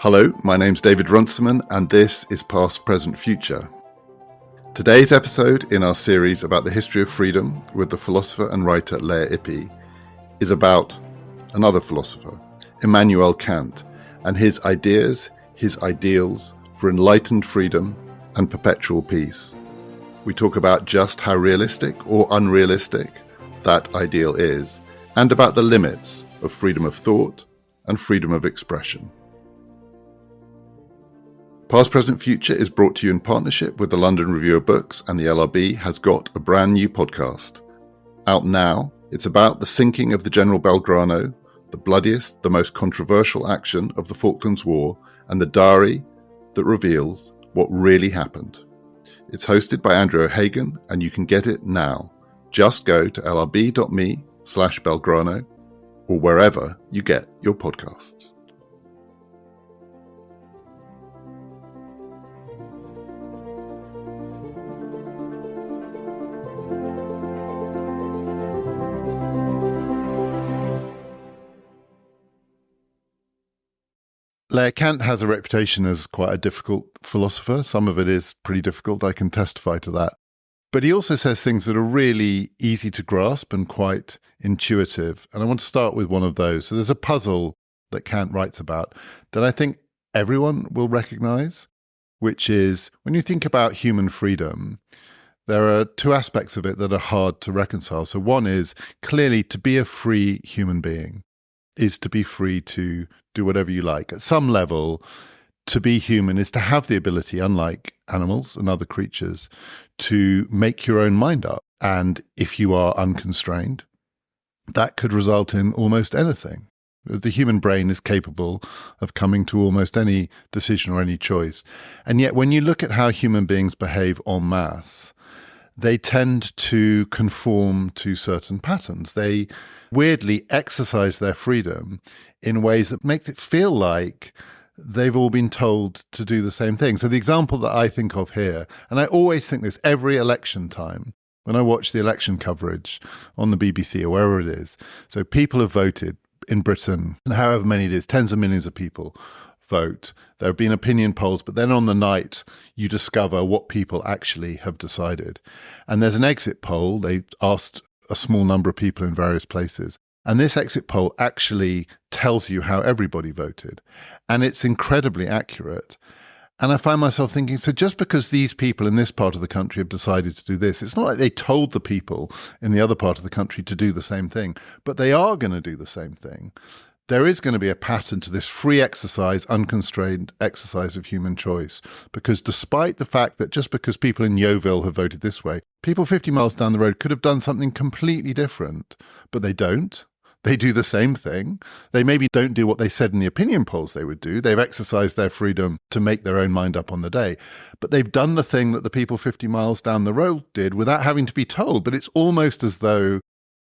Hello, my name's David Runciman, and this is Past, Present, Future. Today's episode in our series about the history of freedom with the philosopher and writer Lea Ypi is about another philosopher, Immanuel Kant, and his ideas, his ideals for enlightened freedom and perpetual peace. We talk about just how realistic or unrealistic that ideal is, and about the limits of freedom of thought and freedom of expression. Past, Present, Future is brought to you in partnership with the London Review of Books, and the LRB has got a brand new podcast. Out now, it's about the sinking of the General Belgrano, the bloodiest, the most controversial action of the Falklands War, and the diary that reveals what really happened. It's hosted by Andrew O'Hagan, and you can get it now. Just go to lrb.me/Belgrano or wherever you get your podcasts. Lea, Kant has a reputation as quite a difficult philosopher. Some of it is pretty difficult, I can testify to that. But he also says things that are really easy to grasp and quite intuitive. And I want to start with one of those. So there's a puzzle that Kant writes about that I think everyone will recognize, which is when you think about human freedom, there are two aspects of it that are hard to reconcile. So one is clearly to be a free human being is to be free to do whatever you like. At some level, to be human is to have the ability, unlike animals and other creatures, to make your own mind up. And if you are unconstrained, that could result in almost anything. The human brain is capable of coming to almost any decision or any choice. And yet, when you look at how human beings behave en masse, they tend to conform to certain patterns. They weirdly exercise their freedom in ways that makes it feel like they've all been told to do the same thing. So the example that I think of here, and I always think this every election time, when I watch the election coverage on the BBC or wherever it is, so people have voted in Britain, and however many it is, tens of millions of people vote. There have been opinion polls, but then on the night, you discover what people actually have decided. And there's an exit poll. They asked a small number of people in various places. And this exit poll actually tells you how everybody voted. And it's incredibly accurate. And I find myself thinking, so just because these people in this part of the country have decided to do this, it's not like they told the people in the other part of the country to do the same thing, but they are going to do the same thing. There is going to be a pattern to this free exercise, unconstrained exercise of human choice. Because despite the fact that just because people in Yeovil have voted this way, people 50 miles down the road could have done something completely different, but they don't. They do the same thing. They maybe don't do what they said in the opinion polls they would do. They've exercised their freedom to make their own mind up on the day. But they've done the thing that the people 50 miles down the road did without having to be told. But it's almost as though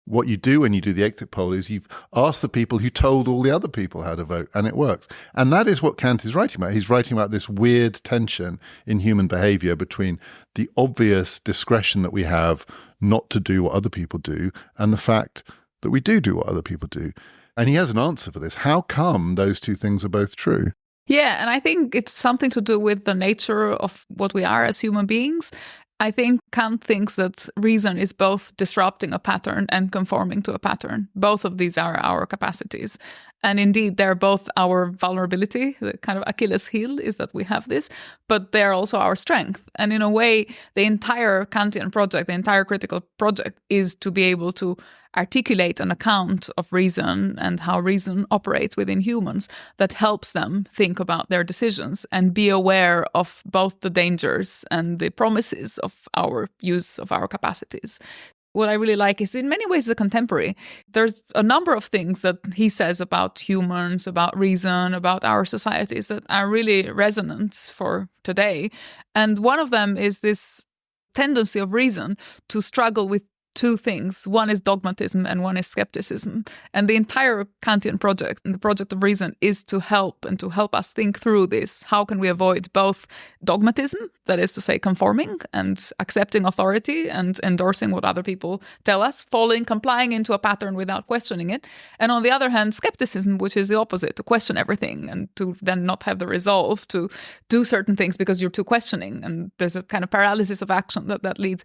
what you do when you do the exit poll is you've asked the people who told all the other people how to vote, and it works. And that is what Kant is writing about. He's writing about this weird tension in human behavior between the obvious discretion that we have not to do what other people do and the fact that we do what other people do. And he has an answer for this. How come those two things are both true? Yeah, and I think it's something to do with the nature of what we are as human beings. I think Kant thinks that reason is both disrupting a pattern and conforming to a pattern. Both of these are our capacities. And indeed, they're both our vulnerability. The kind of Achilles heel is that we have this, but they're also our strength. And in a way, the entire Kantian project, the entire critical project is to be able to articulate an account of reason and how reason operates within humans that helps them think about their decisions and be aware of both the dangers and the promises of our use of our capacities. What I really like is in many ways a contemporary. There's a number of things that he says about humans, about reason, about our societies that are really resonant for today. And one of them is this tendency of reason to struggle with two things. One is dogmatism and one is skepticism. And the entire Kantian project and the project of reason is to help us think through this. How can we avoid both dogmatism, that is to say conforming and accepting authority and endorsing what other people tell us, complying into a pattern without questioning it. And on the other hand, skepticism, which is the opposite, to question everything and to then not have the resolve to do certain things because you're too questioning. And there's a kind of paralysis of action that leads.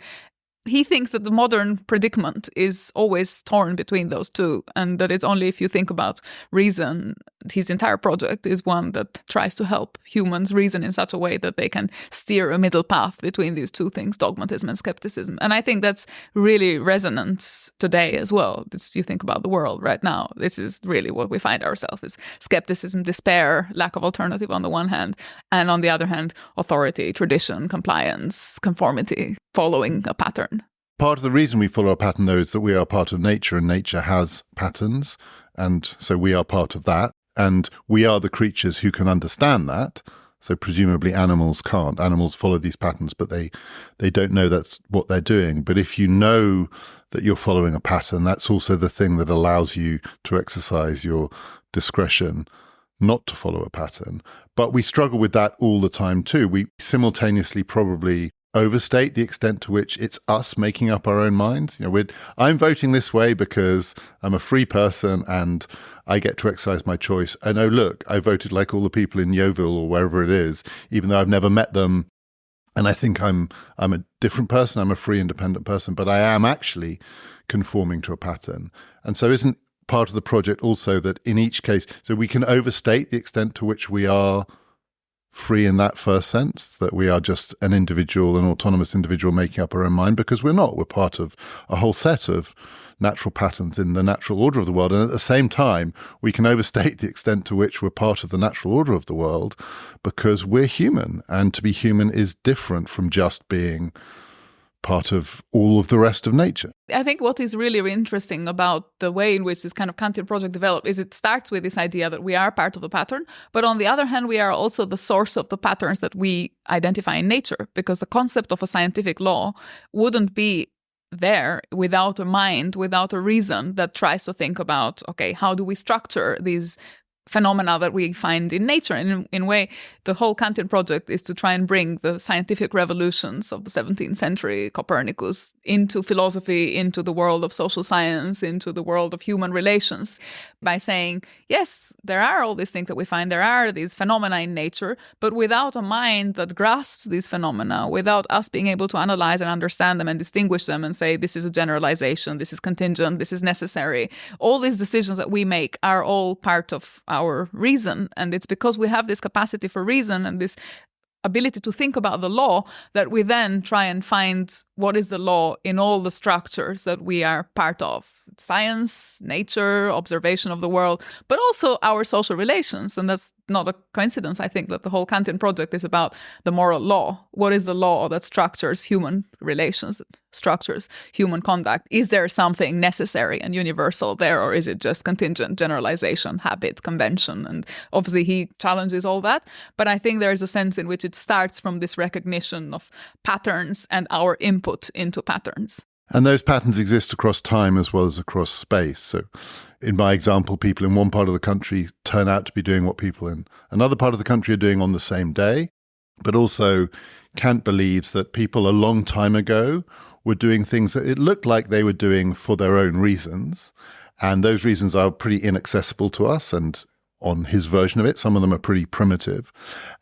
He thinks that the modern predicament is always torn between those two, and that it's only if you think about reason. His entire project is one that tries to help humans reason in such a way that they can steer a middle path between these two things, dogmatism and skepticism. And I think that's really resonant today as well. If you think about the world right now, this is really what we find ourselves is skepticism, despair, lack of alternative on the one hand, and on the other hand, authority, tradition, compliance, conformity, following a pattern. Part of the reason we follow a pattern, though, is that we are part of nature, and nature has patterns, and so we are part of that. And we are the creatures who can understand that. So presumably animals can't. Animals follow these patterns, but they don't know that's what they're doing. But if you know that you're following a pattern, that's also the thing that allows you to exercise your discretion not to follow a pattern. But we struggle with that all the time too. We simultaneously probably overstate the extent to which it's us making up our own minds. I'm voting this way because I'm a free person and I get to exercise my choice. And oh, look, I voted like all the people in Yeovil or wherever it is, even though I've never met them. And I think I'm a different person. I'm a free, independent person, but I am actually conforming to a pattern. And so isn't part of the project also that in each case, so we can overstate the extent to which we are free in that first sense, that we are just an individual, an autonomous individual making up our own mind, because we're not. We're part of a whole set of natural patterns in the natural order of the world. And at the same time, we can overstate the extent to which we're part of the natural order of the world because we're human. And to be human is different from just being part of all of the rest of nature. I think what is really interesting about the way in which this kind of Kantian project developed is it starts with this idea that we are part of a pattern, but on the other hand, we are also the source of the patterns that we identify in nature, because the concept of a scientific law wouldn't be there without a mind, without a reason that tries to think about, okay, how do we structure these phenomena that we find in nature. And in a way, the whole Kantian project is to try and bring the scientific revolutions of the 17th century, Copernicus, into philosophy, into the world of social science, into the world of human relations, by saying, yes, there are all these things that we find, there are these phenomena in nature, but without a mind that grasps these phenomena, without us being able to analyze and understand them and distinguish them and say, this is a generalization, this is contingent, this is necessary. All these decisions that we make are all part of our reason. And it's because we have this capacity for reason and this ability to think about the law that we then try and find what is the law in all the structures that we are part of. Science, nature, observation of the world, but also our social relations. And that's not a coincidence, I think, that the whole Kantian project is about the moral law. What is the law that structures human relations, that structures human conduct? Is there something necessary and universal there, or is it just contingent, generalization, habit, convention? And obviously he challenges all that. But I think there is a sense in which it starts from this recognition of patterns and our input into patterns. And those patterns exist across time as well as across space. So in my example, people in one part of the country turn out to be doing what people in another part of the country are doing on the same day. But also Kant believes that people a long time ago were doing things that it looked like they were doing for their own reasons. And those reasons are pretty inaccessible to us. And on his version of it, some of them are pretty primitive.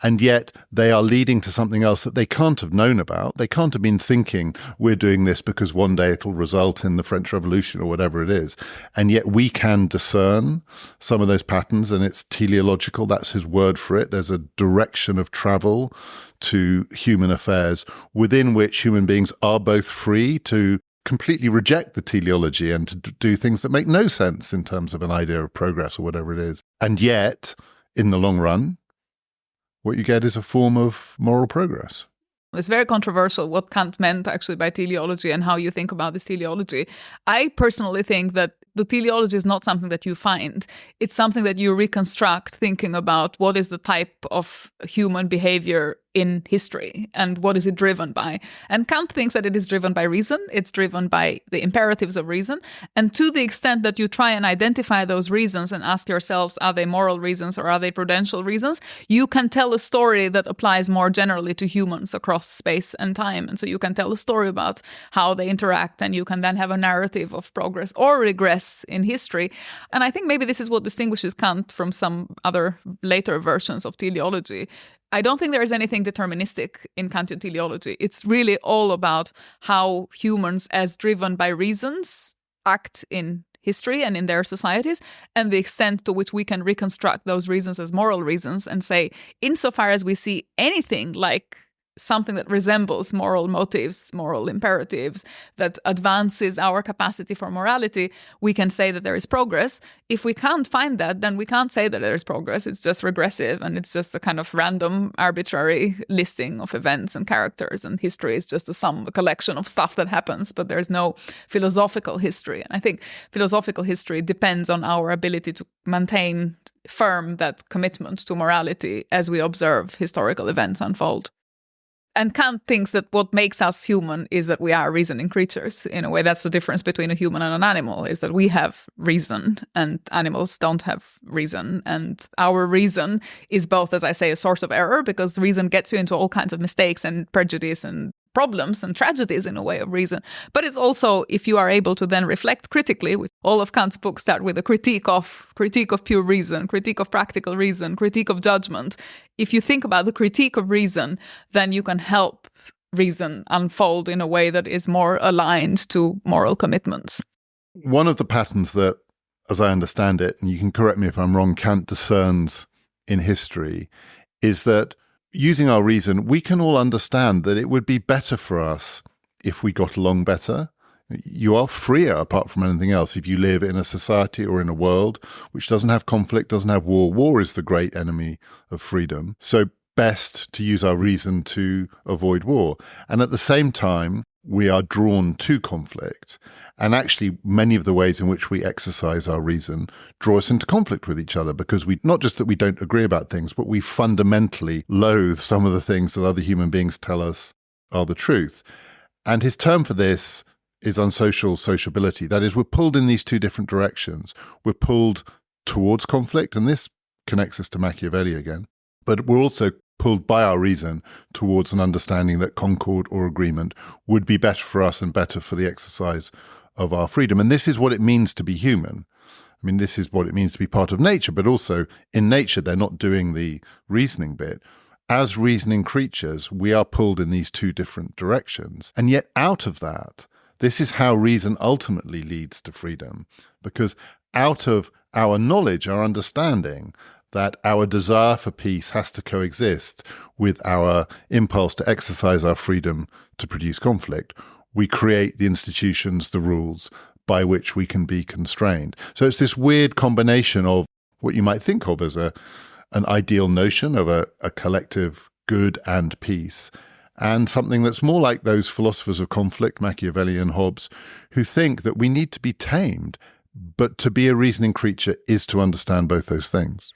And yet they are leading to something else that they can't have known about. They can't have been thinking, we're doing this because one day it'll result in the French Revolution or whatever it is. And yet we can discern some of those patterns, and it's teleological. That's his word for it. There's a direction of travel to human affairs within which human beings are both free to completely reject the teleology and to do things that make no sense in terms of an idea of progress or whatever it is. And yet, in the long run, what you get is a form of moral progress. It's very controversial what Kant meant actually by teleology and how you think about this teleology. I personally think that the teleology is not something that you find. It's something that you reconstruct thinking about what is the type of human behavior in history, and what is it driven by? And Kant thinks that it is driven by reason. It's driven by the imperatives of reason. And to the extent that you try and identify those reasons and ask yourselves, are they moral reasons or are they prudential reasons? You can tell a story that applies more generally to humans across space and time. And so you can tell a story about how they interact, and you can then have a narrative of progress or regress in history. And I think maybe this is what distinguishes Kant from some other later versions of teleology. I don't think there is anything deterministic in Kantian teleology. It's really all about how humans, as driven by reasons, act in history and in their societies, and the extent to which we can reconstruct those reasons as moral reasons and say, insofar as we see anything like something that resembles moral motives, moral imperatives, that advances our capacity for morality, we can say that there is progress. If we can't find that, then we can't say that there is progress. It's just regressive, and it's just a kind of random, arbitrary listing of events and characters, and history is just a collection of stuff that happens, but there's no philosophical history. And I think philosophical history depends on our ability to maintain firm that commitment to morality as we observe historical events unfold. And Kant thinks that what makes us human is that we are reasoning creatures. In a way, that's the difference between a human and an animal, is that we have reason and animals don't have reason. And our reason is both, as I say, a source of error, because reason gets you into all kinds of mistakes and prejudice and problems and tragedies in a way of reason. But it's also, if you are able to then reflect critically, which all of Kant's books start with a critique of pure reason, critique of practical reason, critique of judgment. If you think about the critique of reason, then you can help reason unfold in a way that is more aligned to moral commitments. One of the patterns that, as I understand it, and you can correct me if I'm wrong, Kant discerns in history is that using our reason, we can all understand that it would be better for us if we got along better. You are freer, apart from anything else, if you live in a society or in a world which doesn't have conflict, doesn't have war. War is the great enemy of freedom. So best to use our reason to avoid war. And at the same time, we are drawn to conflict. And actually, many of the ways in which we exercise our reason draw us into conflict with each other, because we, not just that we don't agree about things, but we fundamentally loathe some of the things that other human beings tell us are the truth. And his term for this is unsocial sociability. That is, we're pulled in these two different directions. We're pulled towards conflict, and this connects us to Machiavelli again, but we're also pulled by our reason towards an understanding that concord or agreement would be better for us and better for the exercise of our freedom. And this is what it means to be human. I mean, this is what it means to be part of nature, but also in nature, they're not doing the reasoning bit. As reasoning creatures, we are pulled in these two different directions. And yet out of that, this is how reason ultimately leads to freedom, because out of our knowledge, our understanding, that our desire for peace has to coexist with our impulse to exercise our freedom to produce conflict, we create the institutions, the rules by which we can be constrained. So it's this weird combination of what you might think of as an ideal notion of a collective good and peace, and something that's more like those philosophers of conflict, Machiavelli and Hobbes, who think that we need to be tamed, but to be a reasoning creature is to understand both those things.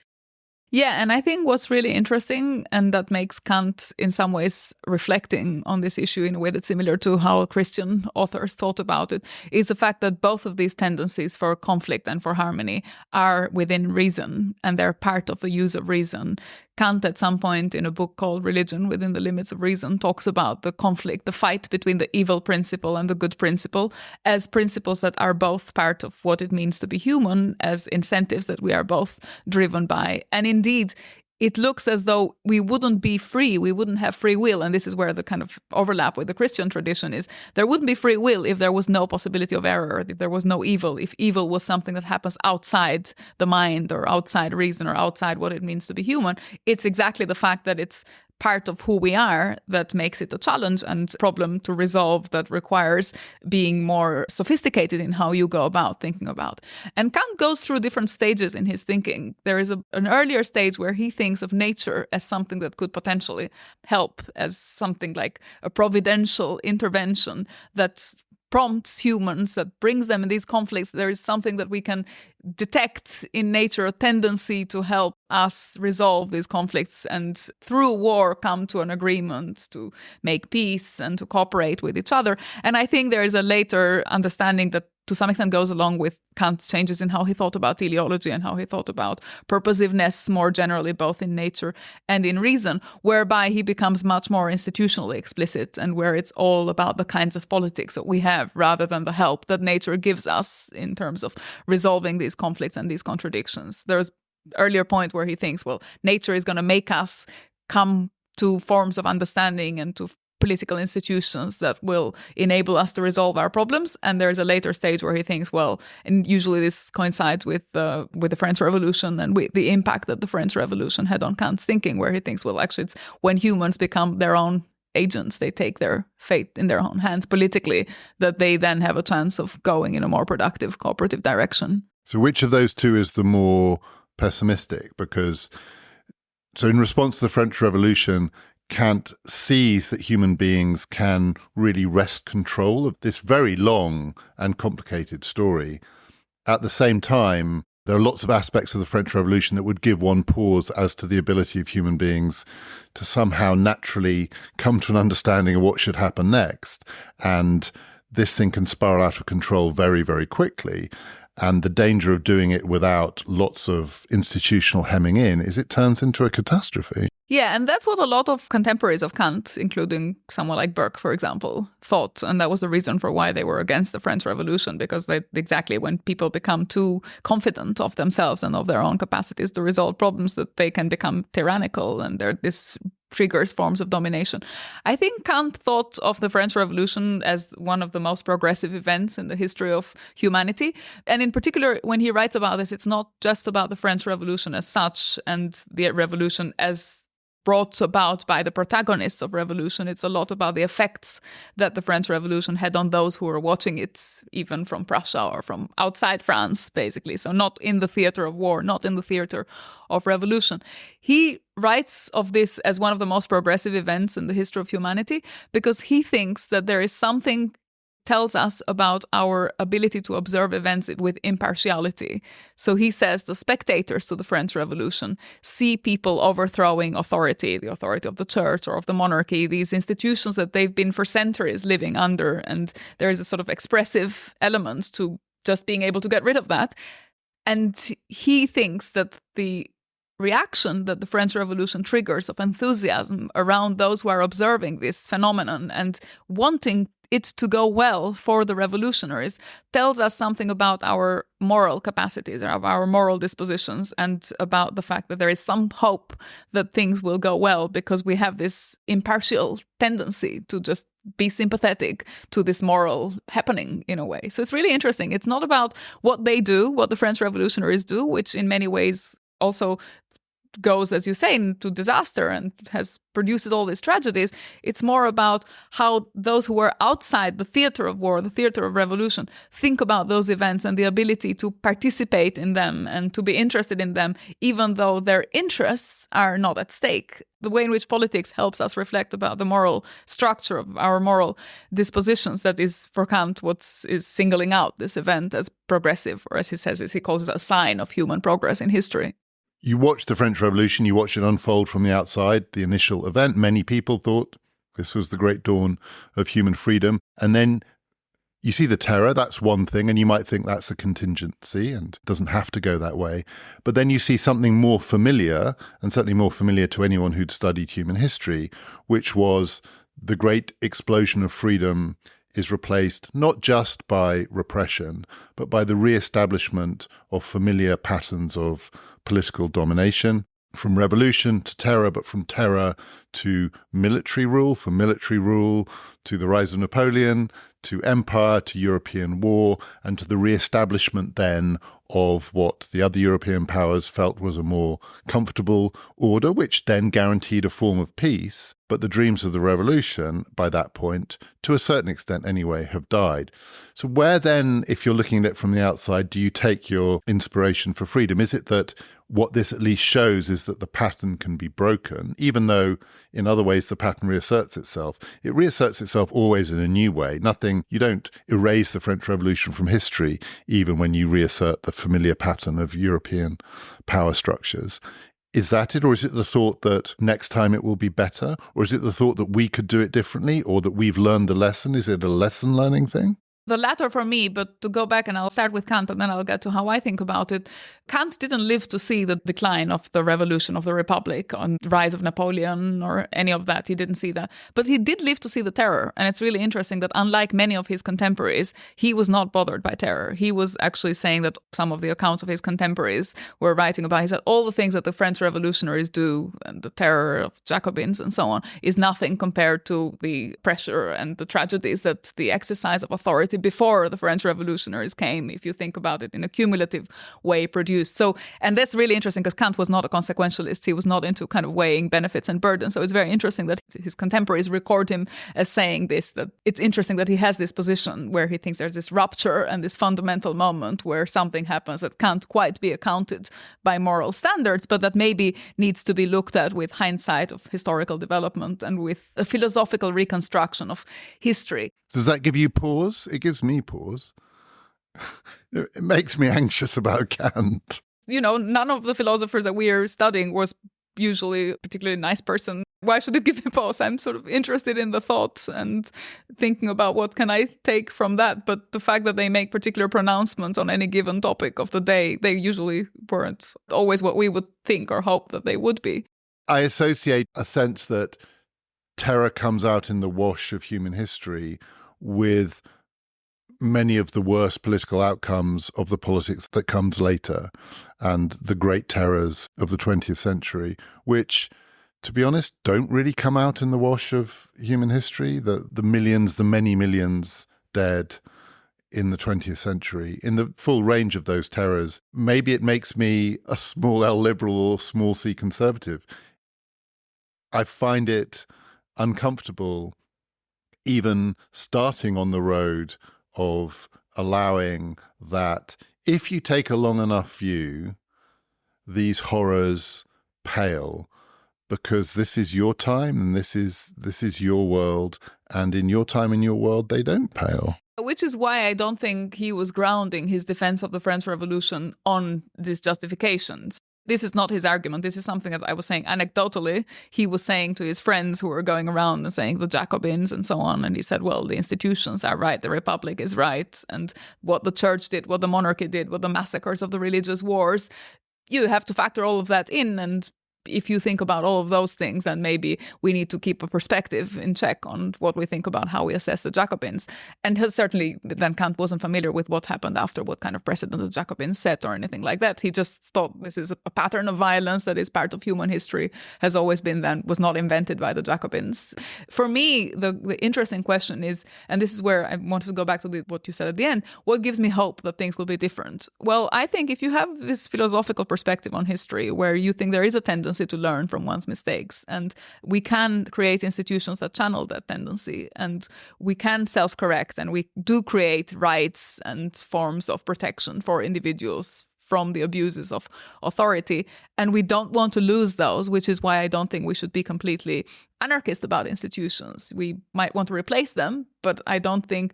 Yeah, and I think what's really interesting, and that makes Kant in some ways reflecting on this issue in a way that's similar to how Christian authors thought about it, is the fact that both of these tendencies for conflict and for harmony are within reason, and they're part of the use of reason. Kant, at some point in a book called Religion Within the Limits of Reason, talks about the conflict, the fight between the evil principle and the good principle as principles that are both part of what it means to be human, as incentives that we are both driven by. And indeed, it looks as though we wouldn't be free, we wouldn't have free will. And this is where the kind of overlap with the Christian tradition is. There wouldn't be free will if there was no possibility of error, if there was no evil, if evil was something that happens outside the mind or outside reason or outside what it means to be human. It's exactly the fact that it's part of who we are that makes it a challenge and problem to resolve, that requires being more sophisticated in how you go about thinking about. And Kant goes through different stages in his thinking. There is an earlier stage where he thinks of nature as something that could potentially help, as something like a providential intervention that prompts humans, that brings them in these conflicts, there is something that we can detect in nature, a tendency to help us resolve these conflicts and through war come to an agreement to make peace and to cooperate with each other. And I think there is a later understanding that to some extent goes along with Kant's changes in how he thought about teleology and how he thought about purposiveness more generally, both in nature and in reason, whereby he becomes much more institutionally explicit and where it's all about the kinds of politics that we have rather than the help that nature gives us in terms of resolving these conflicts and these contradictions. There's earlier point where he thinks, well, nature is going to make us come to forms of understanding and to political institutions that will enable us to resolve our problems. And there's a later stage where he thinks, well, and usually this coincides with the French Revolution and with the impact that the French Revolution had on Kant's thinking, where he thinks, well, actually, it's when humans become their own agents, they take their fate in their own hands politically, that they then have a chance of going in a more productive, cooperative direction. So which of those two is the more pessimistic? Because, so in response to the French Revolution, Kant sees that human beings can really wrest control of this very long and complicated story. At the same time, there are lots of aspects of the French Revolution that would give one pause as to the ability of human beings to somehow naturally come to an understanding of what should happen next. And this thing can spiral out of control very, very quickly. And the danger of doing it without lots of institutional hemming in is it turns into a catastrophe. Yeah, and that's what a lot of contemporaries of Kant, including someone like Burke, for example, thought. And that was the reason for why they were against the French Revolution, because exactly when people become too confident of themselves and of their own capacities to resolve problems, that they can become tyrannical, and this triggers forms of domination. I think Kant thought of the French Revolution as one of the most progressive events in the history of humanity. And in particular, when he writes about this, it's not just about the French Revolution as such and the revolution as brought about by the protagonists of revolution. It's a lot about the effects that the French Revolution had on those who were watching it, even from Prussia or from outside France, basically. So not in the theater of war, not in the theater of revolution. He writes of this as one of the most progressive events in the history of humanity because he thinks that there is something tells us about our ability to observe events with impartiality. So he says the spectators to the French Revolution see people overthrowing authority, the authority of the church or of the monarchy, these institutions that they've been for centuries living under. And there is a sort of expressive element to just being able to get rid of that. And he thinks that the reaction that the French Revolution triggers of enthusiasm around those who are observing this phenomenon and wanting it to go well for the revolutionaries tells us something about our moral capacities, our moral dispositions, and about the fact that there is some hope that things will go well because we have this impartial tendency to just be sympathetic to this moral happening in a way. So it's really interesting. It's not about what they do, what the French revolutionaries do, which in many ways also goes, as you say, into disaster and produces all these tragedies. It's more about how those who are outside the theater of war, the theater of revolution, think about those events and the ability to participate in them and to be interested in them, even though their interests are not at stake. The way in which politics helps us reflect about the moral structure of our moral dispositions, that is, for Kant, what is singling out this event as progressive, or as he says, he calls it a sign of human progress in history. You watched the French Revolution, you watched it unfold from the outside, the initial event. Many people thought this was the great dawn of human freedom. And then you see the terror, that's one thing, and you might think that's a contingency and it doesn't have to go that way. But then you see something more familiar, and certainly more familiar to anyone who'd studied human history, which was the great explosion of freedom is replaced not just by repression, but by the re-establishment of familiar patterns of political domination, from revolution to terror, but from terror to military rule, from military rule to the rise of Napoleon, to empire, to European war, and to the re-establishment then of what the other European powers felt was a more comfortable order, which then guaranteed a form of peace. But the dreams of the revolution, by that point, to a certain extent anyway, have died. So where then, if you're looking at it from the outside, do you take your inspiration for freedom? Is it that what this at least shows is that the pattern can be broken, even though in other ways the pattern reasserts itself? It reasserts itself always in a new way. Nothing saying you don't erase the French Revolution from history, even when you reassert the familiar pattern of European power structures. Is that it? Or is it the thought that next time it will be better? Or is it the thought that we could do it differently, or that we've learned the lesson? Is it a lesson learning thing? The latter for me, but to go back, and I'll start with Kant and then I'll get to how I think about it. Kant didn't live to see the decline of the revolution of the Republic, on the rise of Napoleon or any of that. He didn't see that. But he did live to see the terror. And it's really interesting that unlike many of his contemporaries, he was not bothered by terror. He was actually saying that some of the accounts of his contemporaries were writing about, he said, all the things that the French revolutionaries do, and the terror of Jacobins and so on, is nothing compared to the pressure and the tragedies that the exercise of authority before the French revolutionaries came, if you think about it in a cumulative way, produced. So, and that's really interesting because Kant was not a consequentialist. He was not into kind of weighing benefits and burdens. So it's very interesting that his contemporaries record him as saying this, that it's interesting that he has this position where he thinks there's this rupture and this fundamental moment where something happens that can't quite be accounted by moral standards, but that maybe needs to be looked at with hindsight of historical development and with a philosophical reconstruction of history. Does that give you pause? It gives me pause. It makes me anxious about Kant. You know, none of the philosophers that we're studying was usually a particularly nice person. Why should it give me pause? I'm sort of interested in the thought and thinking about what can I take from that. But the fact that they make particular pronouncements on any given topic of the day, they usually weren't always what we would think or hope that they would be. I associate a sense that terror comes out in the wash of human history with many of the worst political outcomes of the politics that comes later and the great terrors of the 20th century, which, to be honest, don't really come out in the wash of human history. The millions, the many millions dead in the 20th century, in the full range of those terrors. Maybe it makes me a small L liberal or small C conservative. I find it uncomfortable even starting on the road of allowing that if you take a long enough view, these horrors pale, because this is your time and this is your world, and in your time and your world they don't pale. Which is why I don't think he was grounding his defense of the French Revolution on these justifications. This is not his argument. This is something that I was saying anecdotally. He was saying to his friends who were going around and saying the Jacobins and so on. And he said, well, the institutions are right. The Republic is right. And what the church did, what the monarchy did, what the massacres of the religious wars, you have to factor all of that in. And if you think about all of those things, then maybe we need to keep a perspective in check on what we think about how we assess the Jacobins. And certainly then Kant wasn't familiar with what happened after, what kind of precedent the Jacobins set or anything like that. He just thought this is a pattern of violence that is part of human history, has always been then, was not invented by the Jacobins. For me, the interesting question is, and this is where I wanted to go back to what you said at the end, what gives me hope that things will be different? Well, I think if you have this philosophical perspective on history where you think there is a tendency to learn from one's mistakes, and we can create institutions that channel that tendency, and we can self-correct, and we do create rights and forms of protection for individuals from the abuses of authority, and we don't want to lose those, which is why I don't think we should be completely anarchist about institutions. We might want to replace them, but I don't think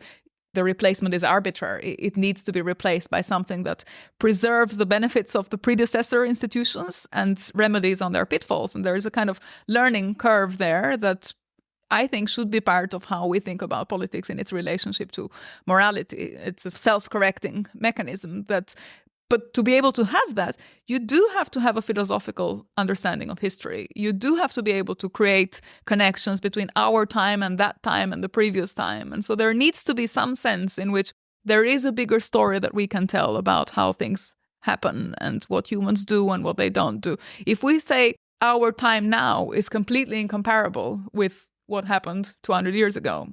the replacement is arbitrary. It needs to be replaced by something that preserves the benefits of the predecessor institutions and remedies on their pitfalls. And there is a kind of learning curve there that I think should be part of how we think about politics in its relationship to morality. It's a self-correcting mechanism that, but to be able to have that, you do have to have a philosophical understanding of history. You do have to be able to create connections between our time and the previous time. And so there needs to be some sense in which there is a bigger story that we can tell about how things happen and what humans do and what they don't do. If we say our time now is completely incomparable with what happened 200 years ago,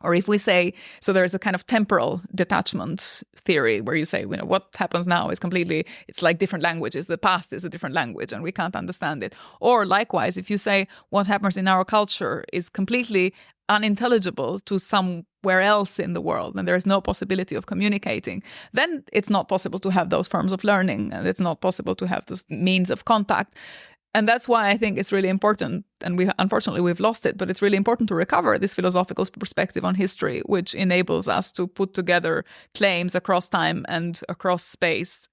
or if we say, so there's a kind of temporal detachment theory where you say, you know, what happens now is completely, it's like different languages. The past is a different language and we can't understand it. Or likewise, if you say what happens in our culture is completely unintelligible to somewhere else in the world and there is no possibility of communicating, then it's not possible to have those forms of learning and it's not possible to have this means of contact. And that's why I think it's really important, and unfortunately we've lost it, but it's really important to recover this philosophical perspective on history, which enables us to put together claims across time and across space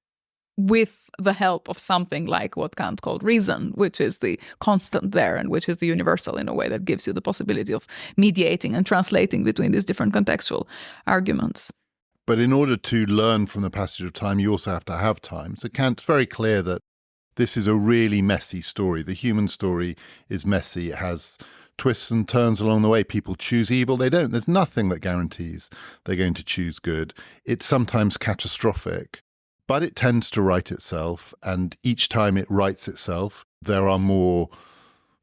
with the help of something like what Kant called reason, which is the constant there and which is the universal in a way that gives you the possibility of mediating and translating between these different contextual arguments. But in order to learn from the passage of time, you also have to have time. So Kant's very clear that this is a really messy story. The human story is messy. It has twists and turns along the way. People choose evil. They don't. There's nothing that guarantees they're going to choose good. It's sometimes catastrophic, but it tends to right itself. And each time it rights itself, there are more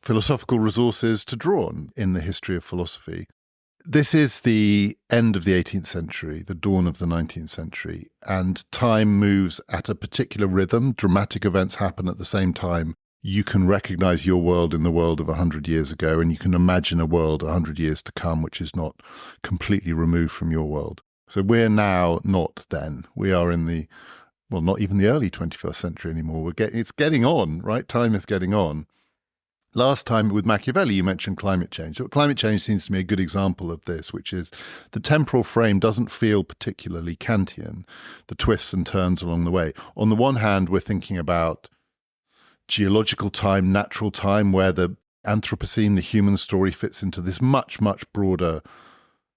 philosophical resources to draw on in the history of philosophy. This is the end of the 18th century, the dawn of the 19th century, and time moves at a particular rhythm. Dramatic events happen at the same time. You can recognize your world in the world of 100 years ago, and you can imagine a world 100 years to come which is not completely removed from your world. So we're now not then. We are in the, well, not even the early 21st century anymore. It's getting on, right? Time is getting on. Last time with Machiavelli, you mentioned climate change. So climate change seems to me a good example of this, which is the temporal frame doesn't feel particularly Kantian, the twists and turns along the way. On the one hand, we're thinking about geological time, natural time, where the Anthropocene, the human story, fits into this much, much broader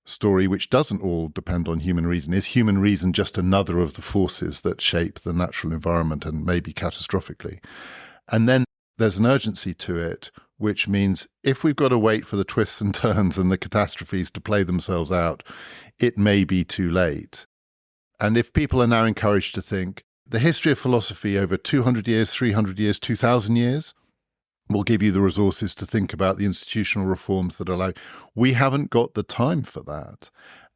story, which doesn't all depend on human reason. Is human reason just another of the forces that shape the natural environment, and maybe catastrophically? And then there's an urgency to it, which means if we've got to wait for the twists and turns and the catastrophes to play themselves out, it may be too late. And if people are now encouraged to think the history of philosophy over 200 years, 300 years, 2,000 years will give you the resources to think about the institutional reforms that allow, we haven't got the time for that.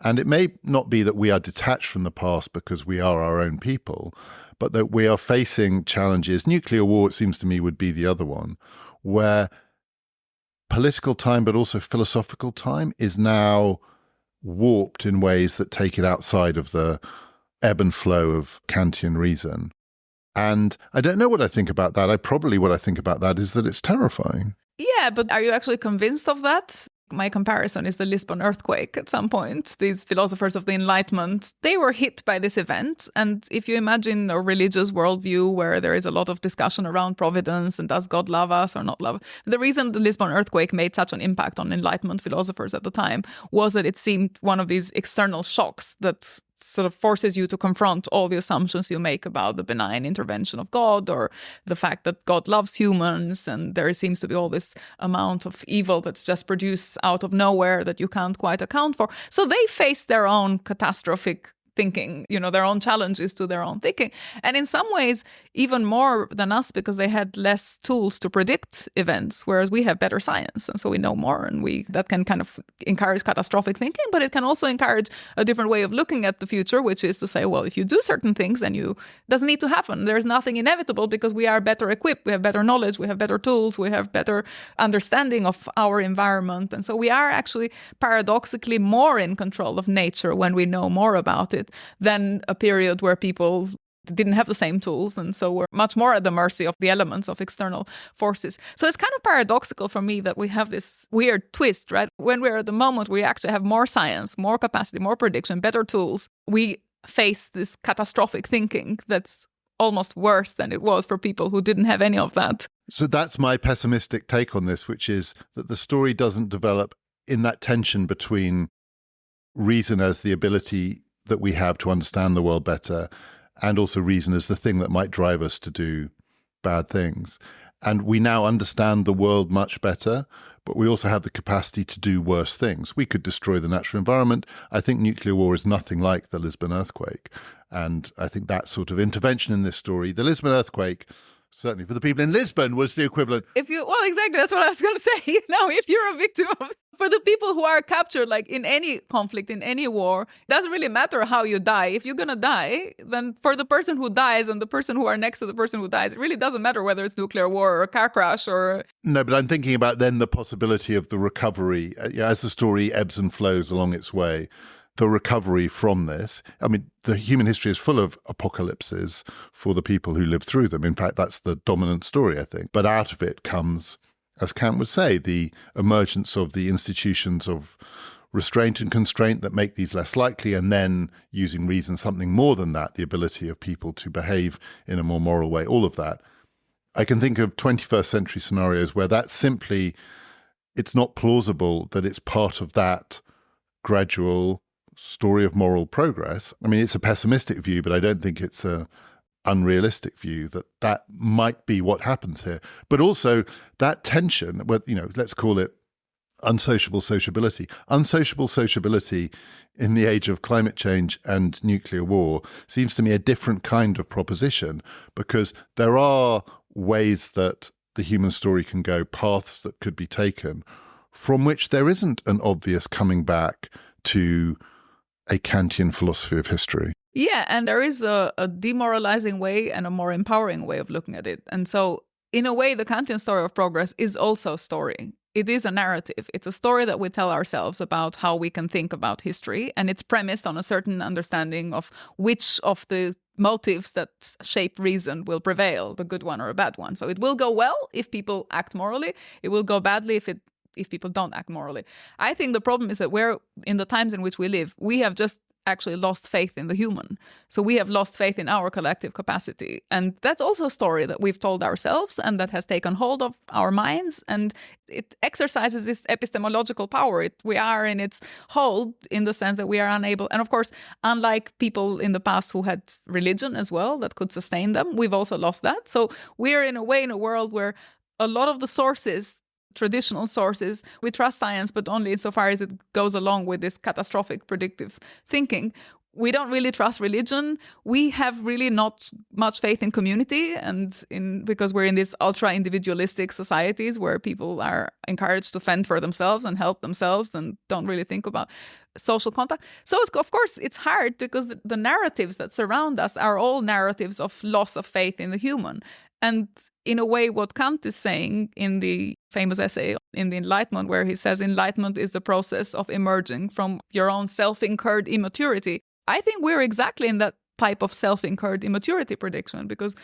And it may not be that we are detached from the past because we are our own people, but that we are facing challenges. Nuclear war, it seems to me, would be the other one, where political time, but also philosophical time, is now warped in ways that take it outside of the ebb and flow of Kantian reason. And I don't know what I think about that. What I think about that is that it's terrifying. Yeah, but are you actually convinced of that? My comparison is the Lisbon earthquake at some point. These philosophers of the Enlightenment, they were hit by this event. And if you imagine a religious worldview where there is a lot of discussion around providence and does God love us or not love, the reason the Lisbon earthquake made such an impact on Enlightenment philosophers at the time was that it seemed one of these external shocks that sort of forces you to confront all the assumptions you make about the benign intervention of God or the fact that God loves humans and there seems to be all this amount of evil that's just produced out of nowhere that you can't quite account for. So they face their own catastrophic thinking, their own challenges to their own thinking. And in some ways, even more than us, because they had less tools to predict events, whereas we have better science. And so we know more, and that can kind of encourage catastrophic thinking, but it can also encourage a different way of looking at the future, which is to say, well, if you do certain things, then it doesn't need to happen. There's nothing inevitable because we are better equipped. We have better knowledge. We have better tools. We have better understanding of our environment. And so we are actually paradoxically more in control of nature when we know more about it than a period where people didn't have the same tools, and so we're much more at the mercy of the elements of external forces. So it's kind of paradoxical for me that we have this weird twist, right? When we're at the moment, we actually have more science, more capacity, more prediction, better tools. We face this catastrophic thinking that's almost worse than it was for people who didn't have any of that. So that's my pessimistic take on this, which is that the story doesn't develop in that tension between reason as the ability that we have to understand the world better, and also reason as the thing that might drive us to do bad things. And we now understand the world much better, but we also have the capacity to do worse things. We could destroy the natural environment. I think nuclear war is nothing like the Lisbon earthquake. And I think that sort of intervention in this story, the Lisbon earthquake, certainly for the people in Lisbon, was the equivalent. Exactly, that's what I was going to say. If you're a victim of, for the people who are captured, like in any conflict, in any war, it doesn't really matter how you die. If you're going to die, then for the person who dies and the person who are next to the person who dies, it really doesn't matter whether it's nuclear war or a car crash or... No, but I'm thinking about then the possibility of the recovery as the story ebbs and flows along its way. the recovery from this. I mean, the human history is full of apocalypses for the people who live through them. In fact, that's the dominant story, I think. But out of it comes, as Kant would say, the emergence of the institutions of restraint and constraint that make these less likely, and then, using reason, something more than that, the ability of people to behave in a more moral way, all of that. I can think of 21st century scenarios where that simply, it's not plausible that it's part of that gradual story of moral progress. I mean, it's a pessimistic view, but I don't think it's a unrealistic view that that might be what happens here. But also that tension, let's call it unsociable sociability. Unsociable sociability in the age of climate change and nuclear war seems to me a different kind of proposition, because there are ways that the human story can go, paths that could be taken, from which there isn't an obvious coming back to a Kantian philosophy of history. Yeah, and there is a demoralizing way and a more empowering way of looking at it. And so, in a way, the Kantian story of progress is also a story. It is a narrative. It's a story that we tell ourselves about how we can think about history, and it's premised on a certain understanding of which of the motives that shape reason will prevail, the good one or a bad one. So it will go well if people act morally. It will go badly if people don't act morally. I think the problem is that we're in the times in which we live, we have just actually lost faith in the human. So we have lost faith in our collective capacity. And that's also a story that we've told ourselves and that has taken hold of our minds. And it exercises this epistemological power. We are in its hold in the sense that we are unable. And of course, unlike people in the past who had religion as well that could sustain them, we've also lost that. So we're in a way in a world where a lot of the sources, traditional sources, we trust science, but only insofar as it goes along with this catastrophic predictive thinking. We don't really trust religion. We have really not much faith in community, because we're in these ultra-individualistic societies where people are encouraged to fend for themselves and help themselves and don't really think about social contact. So, of course, it's hard because the narratives that surround us are all narratives of loss of faith in the human. And in a way, what Kant is saying in the famous essay in the Enlightenment, where he says enlightenment is the process of emerging from your own self-incurred immaturity, I think we're exactly in that type of self-incurred immaturity prediction, because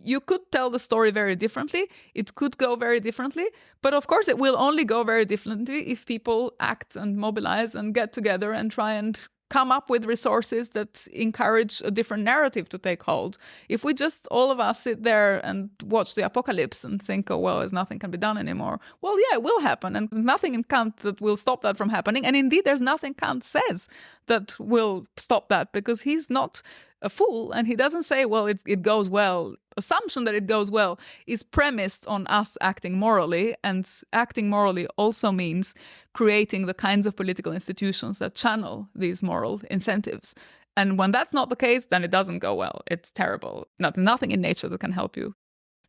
you could tell the story very differently. It could go very differently. But of course, it will only go very differently if people act and mobilize and get together and try and come up with resources that encourage a different narrative to take hold. If we just, all of us, sit there and watch the apocalypse and think, oh, well, nothing can be done anymore. Well, yeah, it will happen. And nothing in Kant that will stop that from happening. And indeed, there's nothing Kant says that will stop that, because he's not a fool. And he doesn't say, well, it goes well. Assumption that it goes well is premised on us acting morally, and acting morally also means creating the kinds of political institutions that channel these moral incentives. And when that's not the case, then it doesn't go well. It's terrible. Nothing in nature that can help you.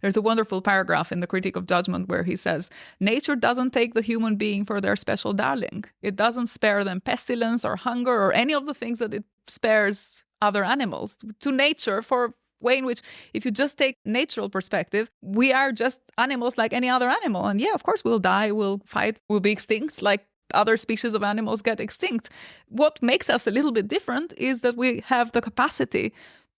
There's a wonderful paragraph in the Critique of Judgment where he says, nature doesn't take the human being for their special darling. It doesn't spare them pestilence or hunger or any of the things that it spares other animals. To nature, for way in which, if you just take natural perspective, we are just animals like any other animal. And yeah, of course, we'll die, we'll fight, we'll be extinct like other species of animals get extinct. What makes us a little bit different is that we have the capacity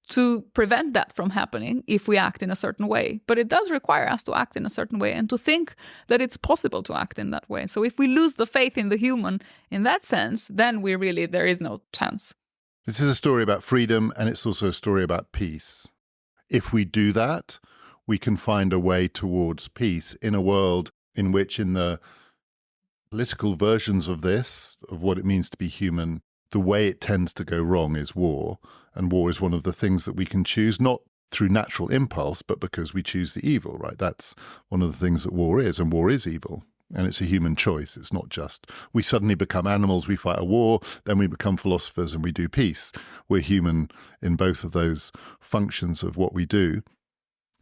to prevent that from happening if we act in a certain way. But it does require us to act in a certain way and to think that it's possible to act in that way. So if we lose the faith in the human in that sense, then there is no chance. This is a story about freedom, and it's also a story about peace. If we do that, we can find a way towards peace in a world in which, in the political versions of this, of what it means to be human, the way it tends to go wrong is war. And war is one of the things that we can choose, not through natural impulse, but because we choose the evil, right? That's one of the things that war is, and war is evil. And it's a human choice. It's not just we suddenly become animals, we fight a war, then we become philosophers and we do peace. We're human in both of those functions of what we do.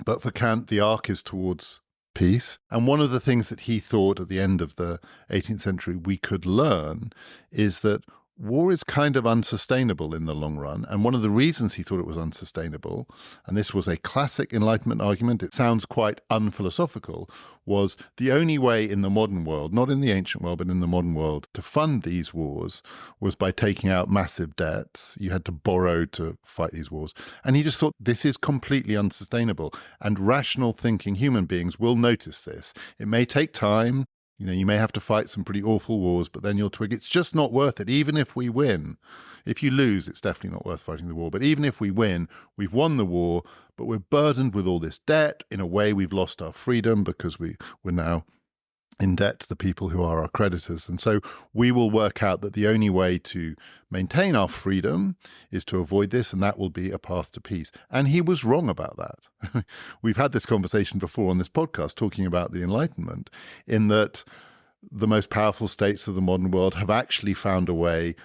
But for Kant, the arc is towards peace. And one of the things that he thought at the end of the 18th century we could learn is that war is kind of unsustainable in the long run. And one of the reasons he thought it was unsustainable, and this was a classic Enlightenment argument, it sounds quite unphilosophical, was the only way in the modern world, not in the ancient world, but in the modern world, to fund these wars was by taking out massive debts. You had to borrow to fight these wars. And he just thought this is completely unsustainable. And rational thinking human beings will notice this. It may take time. You know, you may have to fight some pretty awful wars, but then you'll twig it's just not worth it, even if we win. If you lose, it's definitely not worth fighting the war. But even if we win, we've won the war, but we're burdened with all this debt. In a way, we've lost our freedom because we're now in debt to the people who are our creditors. And so we will work out that the only way to maintain our freedom is to avoid this, and that will be a path to peace. And he was wrong about that. We've had this conversation before on this podcast talking about the Enlightenment, in that the most powerful states of the modern world have actually found a way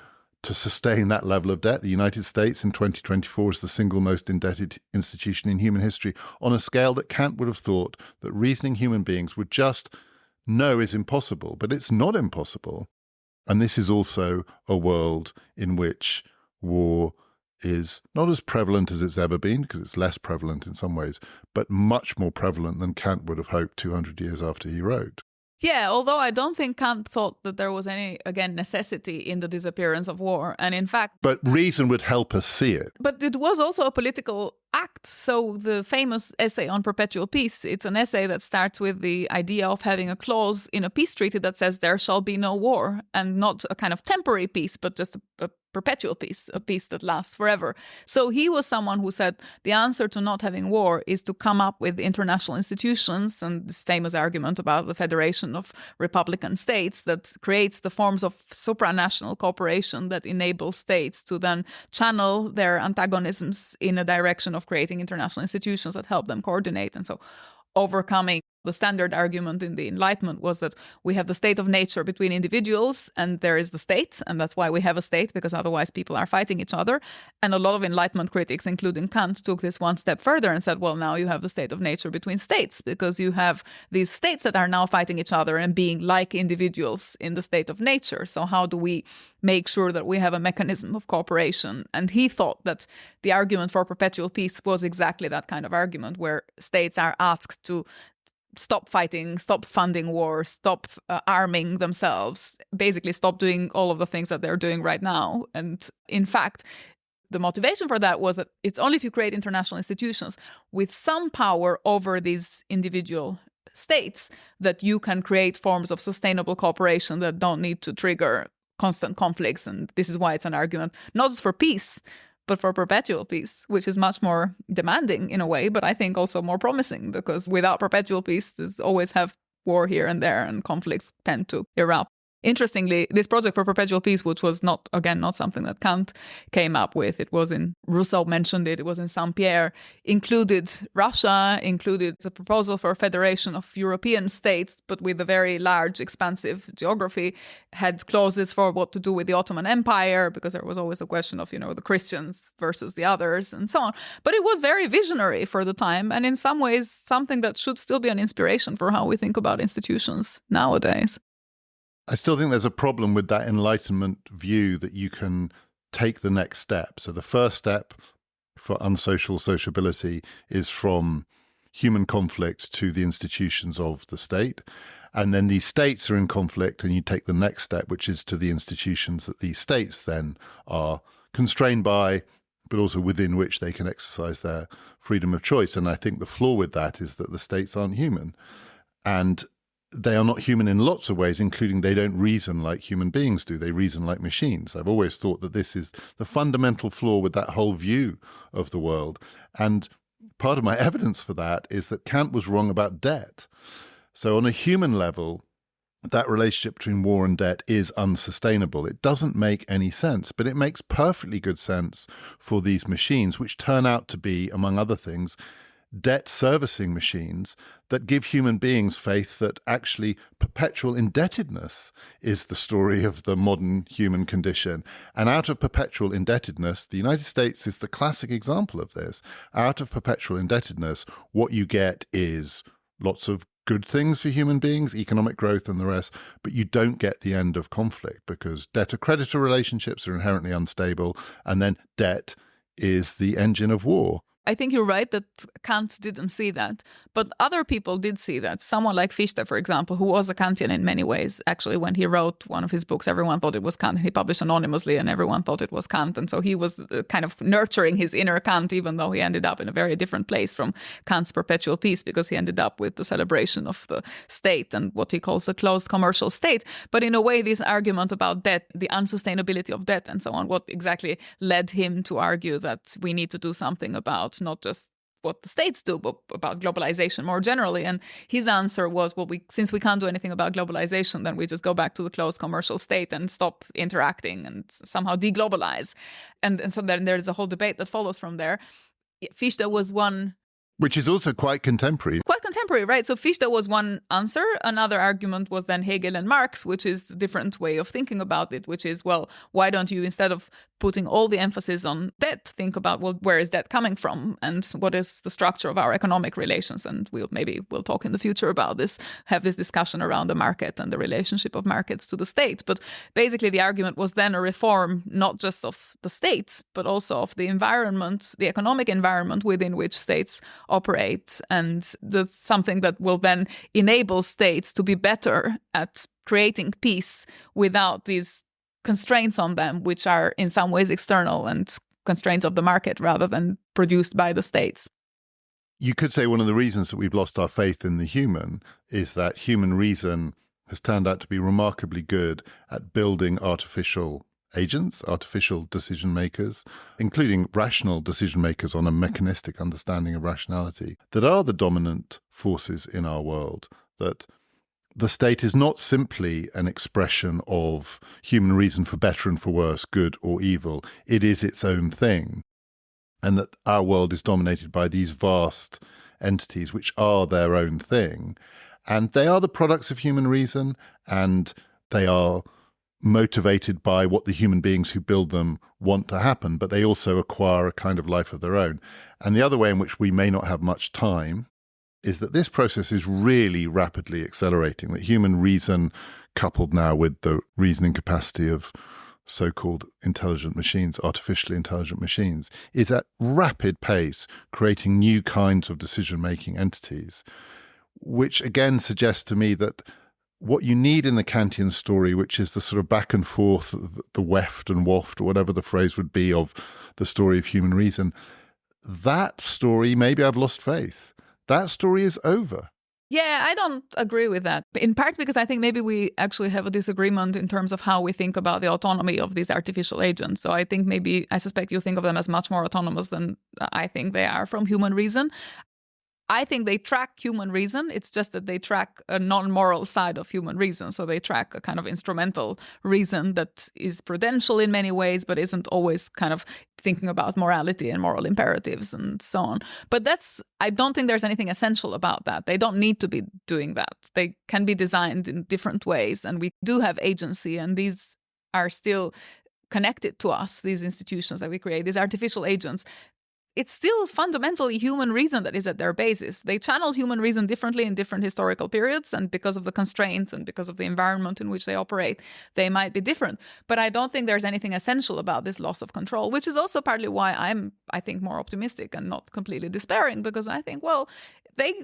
to sustain that level of debt. The United States in 2024 is the single most indebted institution in human history, on a scale that Kant would have thought that reasoning human beings would just know is impossible. But it's not impossible. And this is also a world in which war is not as prevalent as it's ever been, because it's less prevalent in some ways, but much more prevalent than Kant would have hoped 200 years after he wrote. Yeah, although I don't think Kant thought that there was any, again, necessity in the disappearance of war. And in fact... But reason would help us see it. But it was also a political act. So the famous essay on perpetual peace, it's an essay that starts with the idea of having a clause in a peace treaty that says there shall be no war, and not a kind of temporary peace, but just a perpetual peace, a peace that lasts forever. So he was someone who said the answer to not having war is to come up with international institutions, and this famous argument about the Federation of Republican States that creates the forms of supranational cooperation that enable states to then channel their antagonisms in a direction of creating international institutions that help them coordinate. And so overcoming the standard argument in the Enlightenment was that we have the state of nature between individuals, and there is the state, and that's why we have a state, because otherwise people are fighting each other. And a lot of Enlightenment critics, including Kant, took this one step further and said, well, now you have the state of nature between states, because you have these states that are now fighting each other and being like individuals in the state of nature. So how do we make sure that we have a mechanism of cooperation? And he thought that the argument for perpetual peace was exactly that kind of argument, where states are asked to stop fighting, stop funding wars, stop arming themselves, basically stop doing all of the things that they're doing right now. And in fact, the motivation for that was that it's only if you create international institutions with some power over these individual states that you can create forms of sustainable cooperation that don't need to trigger constant conflicts. And this is why it's an argument, not just for peace, but for perpetual peace, which is much more demanding in a way, but I think also more promising, because without perpetual peace, there's always have war here and there, and conflicts tend to erupt. Interestingly, this project for perpetual peace, which was not something that Kant came up with, it was in, Rousseau mentioned it, it was in Saint-Pierre, included Russia, included the proposal for a federation of European states, but with a very large, expansive geography, had clauses for what to do with the Ottoman Empire, because there was always a question of, the Christians versus the others, and so on. But it was very visionary for the time, and in some ways, something that should still be an inspiration for how we think about institutions nowadays. I still think there's a problem with that Enlightenment view that you can take the next step. So the first step for unsocial sociability is from human conflict to the institutions of the state. And then these states are in conflict, and you take the next step, which is to the institutions that these states then are constrained by, but also within which they can exercise their freedom of choice. And I think the flaw with that is that the states aren't human. And they are not human in lots of ways, including they don't reason like human beings do. They reason like machines. I've always thought that this is the fundamental flaw with that whole view of the world. And part of my evidence for that is that Kant was wrong about debt. So on a human level, that relationship between war and debt is unsustainable. It doesn't make any sense, but it makes perfectly good sense for these machines, which turn out to be, among other things, debt servicing machines that give human beings faith that actually perpetual indebtedness is the story of the modern human condition. And out of perpetual indebtedness, the United States is the classic example of this. Out of perpetual indebtedness, what you get is lots of good things for human beings, economic growth and the rest, but you don't get the end of conflict because debtor-creditor relationships are inherently unstable, and then debt is the engine of war. I think you're right that Kant didn't see that, but other people did see that. Someone like Fichte, for example, who was a Kantian in many ways. Actually, when he wrote one of his books, everyone thought it was Kant. He published anonymously and everyone thought it was Kant. And so he was kind of nurturing his inner Kant, even though he ended up in a very different place from Kant's perpetual peace, because he ended up with the celebration of the state and what he calls a closed commercial state. But in a way, this argument about debt, the unsustainability of debt and so on, what exactly led him to argue that we need to do something about not just what the states do, but about globalization more generally. And his answer was, well, since we can't do anything about globalization, then we just go back to the closed commercial state and stop interacting and somehow deglobalize. And so then there's a whole debate that follows from there. Fichte was one. Which is also quite contemporary. Quite contemporary, right? So Fichte was one answer. Another argument was then Hegel and Marx, which is a different way of thinking about it, which is, well, why don't you, instead of putting all the emphasis on debt, think about, well, where is debt coming from and what is the structure of our economic relations? And we'll talk in the future about this, have this discussion around the market and the relationship of markets to the state. But basically the argument was then a reform, not just of the state, but also of the environment, the economic environment within which states operate, and there's something that will then enable states to be better at creating peace without these constraints on them, which are in some ways external and constraints of the market rather than produced by the states. You could say one of the reasons that we've lost our faith in the human is that human reason has turned out to be remarkably good at building artificial agents, artificial decision makers, including rational decision makers on a mechanistic understanding of rationality, that are the dominant forces in our world, that the state is not simply an expression of human reason for better and for worse, good or evil. It is its own thing. And that our world is dominated by these vast entities which are their own thing. And they are the products of human reason, and they are motivated by what the human beings who build them want to happen, but they also acquire a kind of life of their own. And the other way in which we may not have much time is that this process is really rapidly accelerating, that human reason, coupled now with the reasoning capacity of so-called intelligent machines, artificially intelligent machines, is at rapid pace creating new kinds of decision-making entities, which again suggests to me that what you need in the Kantian story, which is the sort of back and forth, the weft and waft, or whatever the phrase would be of the story of human reason, that story, maybe I've lost faith. That story is over. Yeah, I don't agree with that. In part because I think maybe we actually have a disagreement in terms of how we think about the autonomy of these artificial agents. So I suspect you think of them as much more autonomous than I think they are from human reason. I think they track human reason. It's just that they track a non-moral side of human reason. So they track a kind of instrumental reason that is prudential in many ways, but isn't always kind of thinking about morality and moral imperatives and so on. But I don't think there's anything essential about that. They don't need to be doing that. They can be designed in different ways. And we do have agency, and these are still connected to us, these institutions that we create, these artificial agents. It's still fundamentally human reason that is at their basis. They channel human reason differently in different historical periods, and because of the constraints and because of the environment in which they operate, they might be different. But I don't think there's anything essential about this loss of control, which is also partly why I think, more optimistic and not completely despairing, because I think, well, they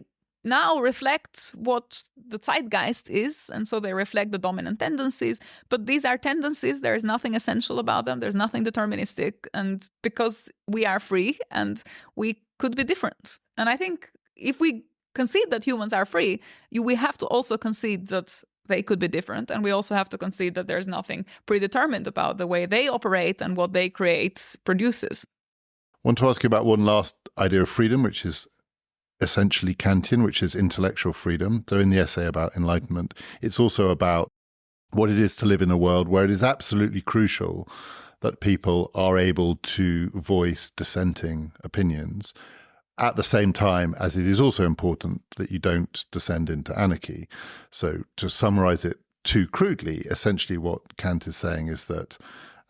now reflect what the zeitgeist is, and so they reflect the dominant tendencies. But these are tendencies. There is nothing essential about them. There's nothing deterministic. And because we are free and we could be different. And I think if we concede that humans are free, we have to also concede that they could be different. And we also have to concede that there's nothing predetermined about the way they operate and what they create produces. I want to ask you about one last idea of freedom, which is essentially Kantian, which is intellectual freedom. So in the essay about Enlightenment, it's also about what it is to live in a world where it is absolutely crucial that people are able to voice dissenting opinions at the same time as it is also important that you don't descend into anarchy. So to summarize it too crudely, essentially what Kant is saying is that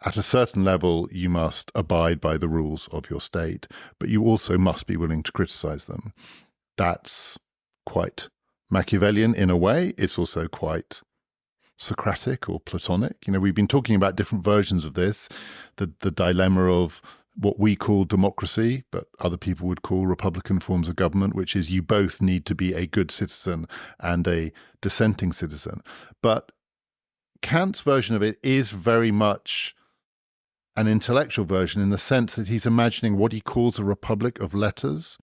at a certain level, you must abide by the rules of your state, but you also must be willing to criticize them. That's quite Machiavellian in a way. It's also quite Socratic or Platonic. We've been talking about different versions of this, the dilemma of what we call democracy, but other people would call republican forms of government, which is you both need to be a good citizen and a dissenting citizen. But Kant's version of it is very much an intellectual version in the sense that he's imagining what he calls a republic of letters,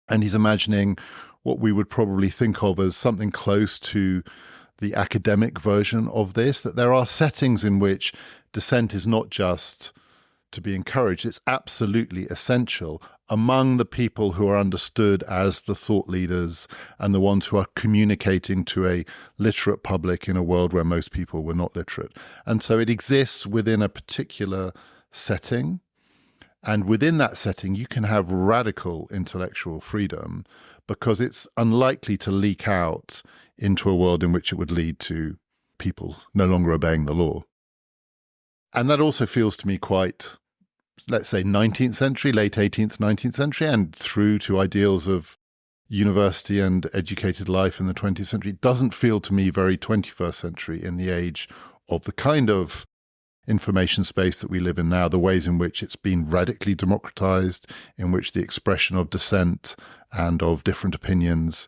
and he's imagining what we would probably think of as something close to the academic version of this, that there are settings in which dissent is not just to be encouraged, it's absolutely essential among the people who are understood as the thought leaders and the ones who are communicating to a literate public in a world where most people were not literate. And so it exists within a particular setting. And within that setting, you can have radical intellectual freedom because it's unlikely to leak out into a world in which it would lead to people no longer obeying the law. And that also feels to me quite, let's say, 19th century, late 18th, 19th century, and through to ideals of university and educated life in the 20th century. It doesn't feel to me very 21st century in the age of the kind of information space that we live in now, the ways in which it's been radically democratized, in which the expression of dissent and of different opinions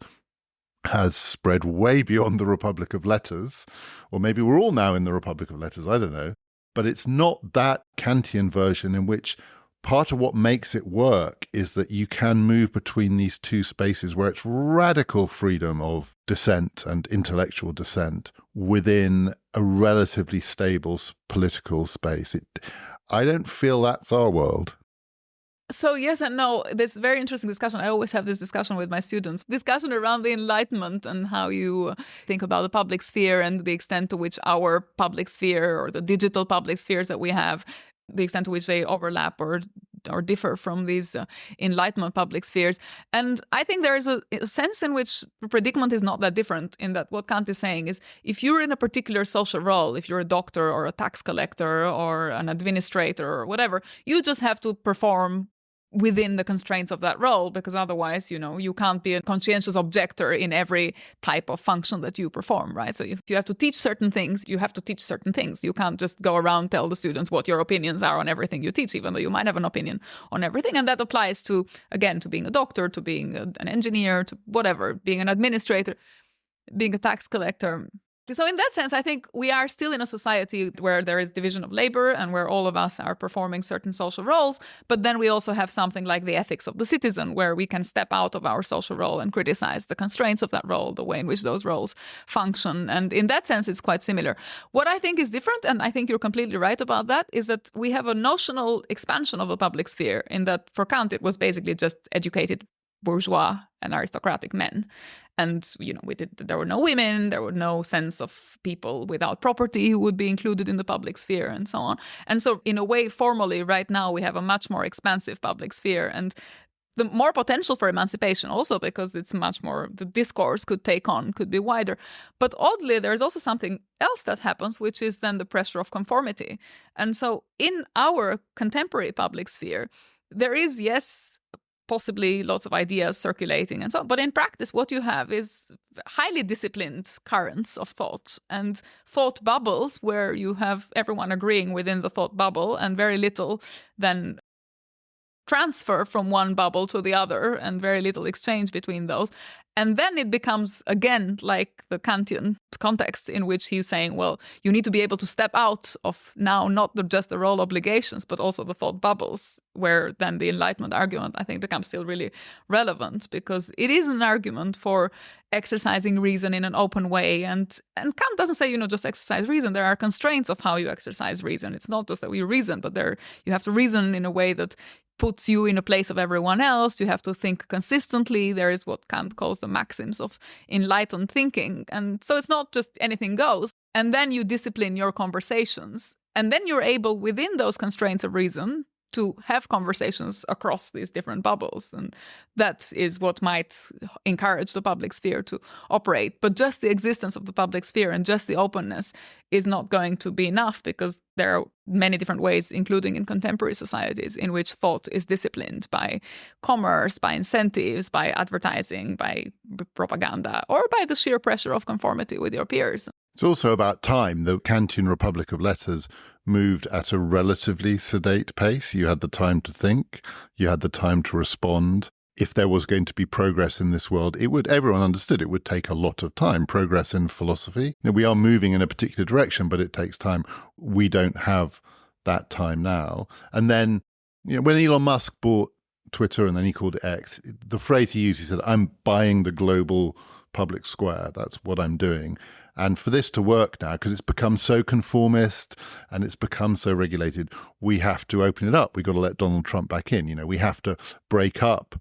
has spread way beyond the Republic of Letters, or maybe we're all now in the Republic of Letters, I don't know. But it's not that Kantian version in which part of what makes it work is that you can move between these two spaces where it's radical freedom of dissent and intellectual dissent within a relatively stable political space. I don't feel that's our world. So yes and no, this very interesting discussion. I always have this discussion with my students, discussion around the Enlightenment and how you think about the public sphere and the extent to which our public sphere or the digital public spheres that we have, the extent to which they overlap or differ from these Enlightenment public spheres. And I think there is a sense in which the predicament is not that different, in that what Kant is saying is if you're in a particular social role, if you're a doctor or a tax collector or an administrator or whatever, you just have to perform within the constraints of that role, because otherwise, you can't be a conscientious objector in every type of function that you perform, right? So if you have to teach certain things, you have to teach certain things. You can't just go around tell the students what your opinions are on everything you teach, even though you might have an opinion on everything. And that applies to, again, to being a doctor, to being an engineer, to whatever, being an administrator, being a tax collector. So in that sense, I think we are still in a society where there is division of labor and where all of us are performing certain social roles. But then we also have something like the ethics of the citizen, where we can step out of our social role and criticize the constraints of that role, the way in which those roles function. And in that sense, it's quite similar. What I think is different, and I think you're completely right about that, is that we have a notional expansion of a public sphere, in that for Kant, it was basically just educated bourgeois and aristocratic men. And, there were no women, there were no sense of people without property who would be included in the public sphere and so on. And so in a way, formally, right now, we have a much more expansive public sphere and the more potential for emancipation also, because it's much more, the discourse could be wider. But oddly, there's also something else that happens, which is then the pressure of conformity. And so in our contemporary public sphere, there is, yes, possibly lots of ideas circulating and so on. But in practice, what you have is highly disciplined currents of thought and thought bubbles where you have everyone agreeing within the thought bubble and very little then transfer from one bubble to the other and very little exchange between those. And then it becomes, again, like the Kantian context in which he's saying, well, you need to be able to step out of now not just the role obligations, but also the thought bubbles, where then the Enlightenment argument, I think, becomes still really relevant, because it is an argument for exercising reason in an open way. And Kant doesn't say, just exercise reason. There are constraints of how you exercise reason. It's not just that we reason, but you have to reason in a way that puts you in a place of everyone else. You have to think consistently. There is what Kant calls the maxims of enlightened thinking. And so it's not just anything goes. And then you discipline your conversations. And then you're able, within those constraints of reason, to have conversations across these different bubbles. And that is what might encourage the public sphere to operate. But just the existence of the public sphere and just the openness is not going to be enough, because there are many different ways, including in contemporary societies, in which thought is disciplined by commerce, by incentives, by advertising, by propaganda, or by the sheer pressure of conformity with your peers. It's also about time. The Kantian Republic of Letters moved at a relatively sedate pace. You had the time to think, you had the time to respond. If there was going to be progress in this world, everyone understood it would take a lot of time. Progress in philosophy. We are moving in a particular direction, but it takes time. We don't have that time now. And then, when Elon Musk bought Twitter and then he called it X, the phrase he used, he said, "I'm buying the global public square. That's what I'm doing." And for this to work now, because it's become so conformist and it's become so regulated, we have to open it up. We've got to let Donald Trump back in. We have to break up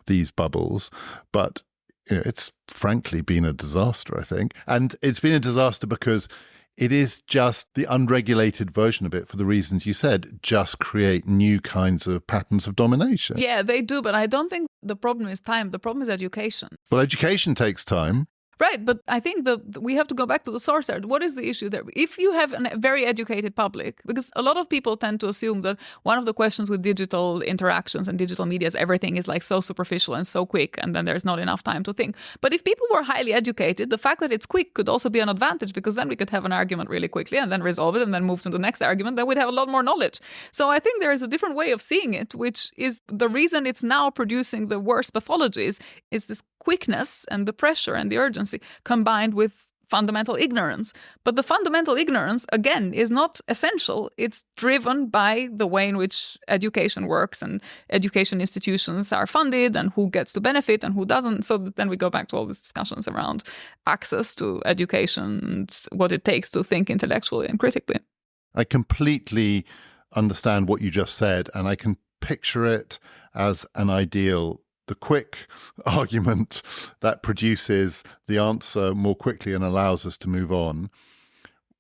these bubbles. But it's frankly been a disaster, I think. And it's been a disaster because it is just the unregulated version of it, for the reasons you said, just create new kinds of patterns of domination. Yeah, they do. But I don't think the problem is time. The problem is education. Well, education takes time. Right, but I think we have to go back to the source there. What is the issue there? If you have a very educated public, because a lot of people tend to assume that one of the questions with digital interactions and digital media is everything is like so superficial and so quick, and then there's not enough time to think. But if people were highly educated, the fact that it's quick could also be an advantage, because then we could have an argument really quickly and then resolve it and then move to the next argument. Then we'd have a lot more knowledge. So I think there is a different way of seeing it, which is the reason it's now producing the worst pathologies is this quickness and the pressure and the urgency combined with fundamental ignorance. But the fundamental ignorance, again, is not essential. It's driven by the way in which education works and education institutions are funded and who gets to benefit and who doesn't. So then we go back to all these discussions around access to education and what it takes to think intellectually and critically. I completely understand what you just said, and I can picture it as an ideal, the quick argument that produces the answer more quickly and allows us to move on.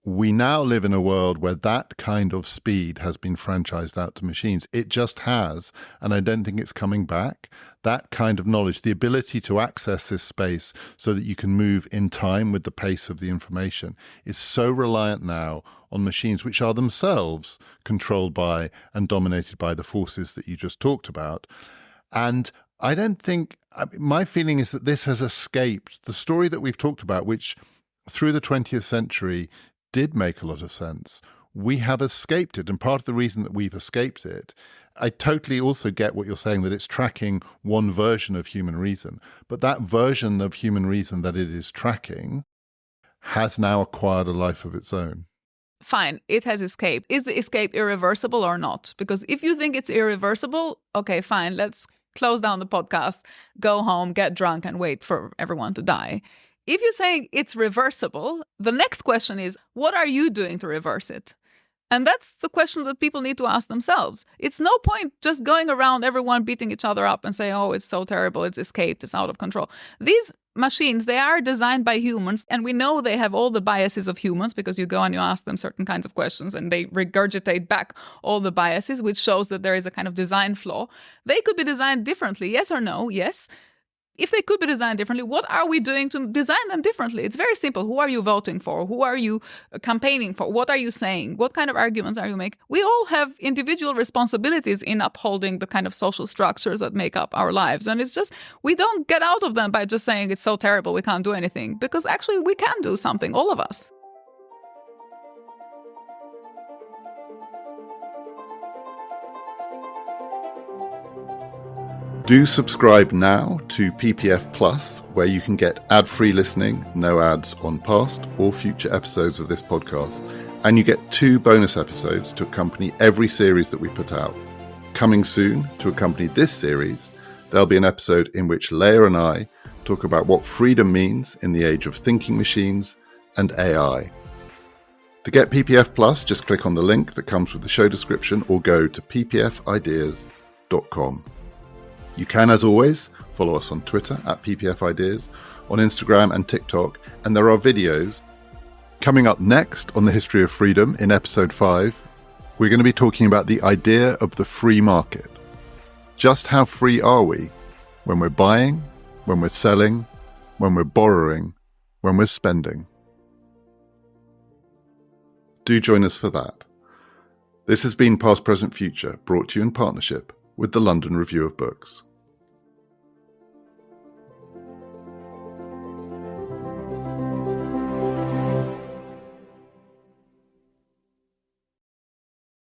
We now live in a world where that kind of speed has been franchised out to machines. It just has, and I don't think it's coming back. That kind of knowledge, the ability to access this space so that you can move in time with the pace of the information, is so reliant now on machines which are themselves controlled by and dominated by the forces that you just talked about. And I don't think, my feeling is that this has escaped the story that we've talked about, which through the 20th century did make a lot of sense. We have escaped it. And part of the reason that we've escaped it, I totally also get what you're saying, that it's tracking one version of human reason. But that version of human reason that it is tracking has now acquired a life of its own. Fine, it has escaped. Is the escape irreversible or not? Because if you think it's irreversible, okay, fine, let's close down the podcast, go home, get drunk, and wait for everyone to die. If you're saying it's reversible, the next question is, what are you doing to reverse it? And that's the question that people need to ask themselves. It's no point just going around everyone beating each other up and saying, oh, it's so terrible, it's escaped, it's out of control. These machines, they are designed by humans, and we know they have all the biases of humans, because you go and you ask them certain kinds of questions and they regurgitate back all the biases, which shows that there is a kind of design flaw. They could be designed differently, yes or no? Yes. If they could be designed differently, what are we doing to design them differently? It's very simple. Who are you voting for? Who are you campaigning for? What are you saying? What kind of arguments are you making? We all have individual responsibilities in upholding the kind of social structures that make up our lives. And it's just, we don't get out of them by just saying it's so terrible, we can't do anything. Because actually we can do something, all of us. Do subscribe now to PPF Plus, where you can get ad-free listening, no ads on past or future episodes of this podcast. And you get 2 bonus episodes to accompany every series that we put out. Coming soon, to accompany this series, there'll be an episode in which Lea and I talk about what freedom means in the age of thinking machines and AI. To get PPF Plus, just click on the link that comes with the show description or go to ppfideas.com. You can, as always, follow us on Twitter at ppfideas, on Instagram and TikTok, and there are videos. Coming up next on the history of freedom in episode 5, we're going to be talking about the idea of the free market. Just how free are we when we're buying, when we're selling, when we're borrowing, when we're spending? Do join us for that. This has been Past, Present, Future, brought to you in partnership with the London Review of Books.